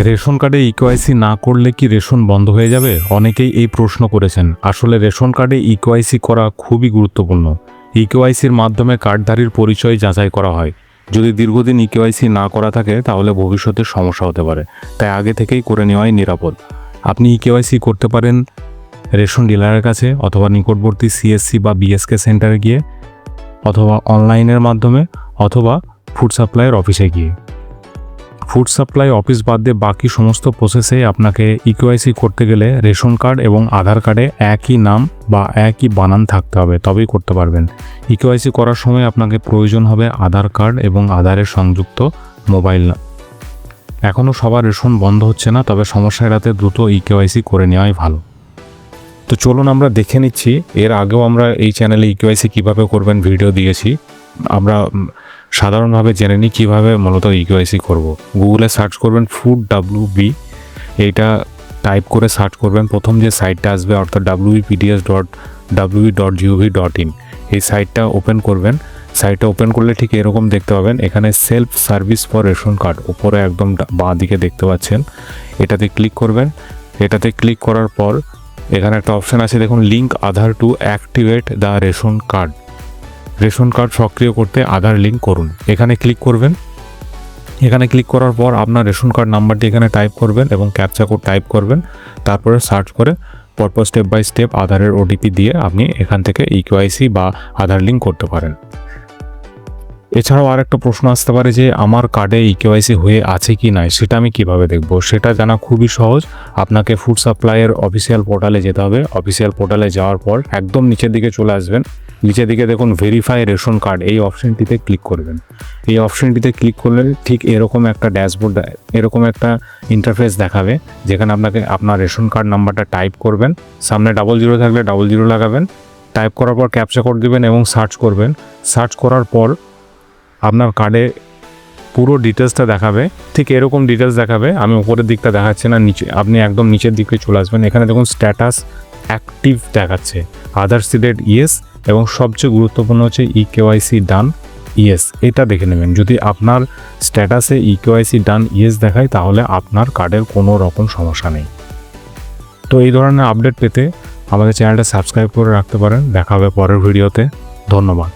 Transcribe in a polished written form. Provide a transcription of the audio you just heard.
Ration কার্ডে eKYC না করলে কি রেশন বন্ধ হয়ে যাবে? অনেকেই এই প্রশ্ন করেছেন। আসলে রেশন কার্ডে ইকেওয়াইসি করা খুবই গুরুত্বপূর্ণ। ইকেওয়াইসির মাধ্যমে কার্ডধারীর পরিচয় যাচাই করা হয়। যদি দীর্ঘদিন ইকেওয়াইসি না করা থাকে তাহলে ভবিষ্যতে সমস্যা হতে পারে, তাই আগে থেকেই করে নেওয়াই নিরাপদ। আপনি ইকেওয়াইসি করতে পারেন রেশন ডিলারের কাছে, অথবা নিকটবর্তী সিএসসি বা বিএসকে সেন্টারে গিয়ে, অথবা অনলাইনের মাধ্যমে, অথবা ফুড সাপ্লাইয়ের অফিসে গিয়ে। ফুড সাপ্লাই অফিস বাদ দিয়ে বাকি সমস্ত প্রসেসে আপনাকে ইকেওয়াইসি করতে গেলে রেশন কার্ড এবং আধার কার্ডে একই নাম বা একই বানান থাকতে হবে, তবেই করতে পারবেন। ইকেওয়াইসি করার সময় আপনাকে প্রয়োজন হবে আধার কার্ড এবং আধারের সংযুক্ত মোবাইল। এখনও সবার রেশন বন্ধ হচ্ছে না, তবে সমস্যা এড়াতে দ্রুত ইকেওয়াইসি করে নেওয়াই ভালো। তো চলুন আমরা দেখে নিচ্ছি। এর আগেও আমরা এই চ্যানেলে ইকেওয়াইসি কীভাবে করবেন ভিডিও দিয়েছি। আমরা সাধারণভাবে জেনে নিই কীভাবে মূলত ইকেওয়াইসি করব। গুগলে সার্চ করবেন ফুড WB, এইটা টাইপ করে সার্চ করবেন। প্রথম যে সাইটটা আসবে অর্থাৎ wbpds.wb.gov.in, এই সাইটটা ওপেন করবেন। সাইটটা ওপেন করলে ঠিক এরকম দেখতে পাবেন। এখানে self service for ration card উপরে একদম বাঁ দিকে দেখতে পাচ্ছেন, এটাতে ক্লিক করবেন। এটাতে ক্লিক করার পর এখানে একটা অপশান আছে, দেখুন, link Aadhaar two activate the ration card. Ration card সক্রিয় করতে আধার লিঙ্ক করুন, এখানে ক্লিক করবেন। এখানে ক্লিক করার পর আপনার রেশন কার্ড নাম্বারটি এখানে টাইপ করবেন এবং ক্যাপচা কোড টাইপ করবেন। তারপরে সার্চ করে পরপর স্টেপ বাই স্টেপ আধারের ওটিপি দিয়ে আপনি এখান থেকে ইকেওয়াইসি বা আধার লিঙ্ক করতে পারেন। এছাড়াও আর একটা প্রশ্ন আসতে পারে যে আমার কার্ডে ইকেওয়াইসি হয়ে আছে কি না, সেটা আমি কিভাবে দেখব? সেটা জানা খুবই সহজ। আপনাকে ফুড সাপ্লাইয়ের অফিসিয়াল পোর্টালে যেতে হবে। অফিসিয়াল পোর্টালে যাওয়ার পর একদম নিচের দিকে চলে আসবেন। নিচের দিকে দেখুন ভেরিফাই রেশন কার্ড, এই অপশনটিতে ক্লিক করবেন। এই অপশনটিতে ক্লিক করলে ঠিক এরকম একটা ড্যাশবোর্ড, এরকম একটা ইন্টারফেস দেখাবে, যেখানে আপনাকে আপনার রেশন কার্ড নাম্বারটা টাইপ করবেন। সামনে 00 থাকলে 00 লাগাবেন। টাইপ করার পর ক্যাপচা কোড দিবেন এবং সার্চ করবেন। সার্চ করার পর আপনার কার্ডে পুরো ডিটেলসটা দেখাবে, ঠিক এরকম ডিটেলস দেখাবে। আমি উপরের দিকটা দেখাচ্ছি না, নিচে আপনি একদম নিচের দিকে চলে আসবেন। এখানে দেখুন স্ট্যাটাস অ্যাক্টিভ দেখাচ্ছে, আধার সিলেক্ট ইয়েস, এবং সবচেয়ে গুরুত্বপূর্ণ হচ্ছে ইকেওয়াইসি ডান ইয়েস, এটা দেখে নেবেন। যদি আপনার স্ট্যাটাসে ইকেওয়াইসি ডান ইয়েস দেখায় তাহলে আপনার কার্ডের কোনো রকম সমস্যা নেই। তো এই ধরনের আপডেট পেতে আমাদের চ্যানেলটা সাবস্ক্রাইব করে রাখতে পারেন। দেখা হবে পরের ভিডিওতে। ধন্যবাদ।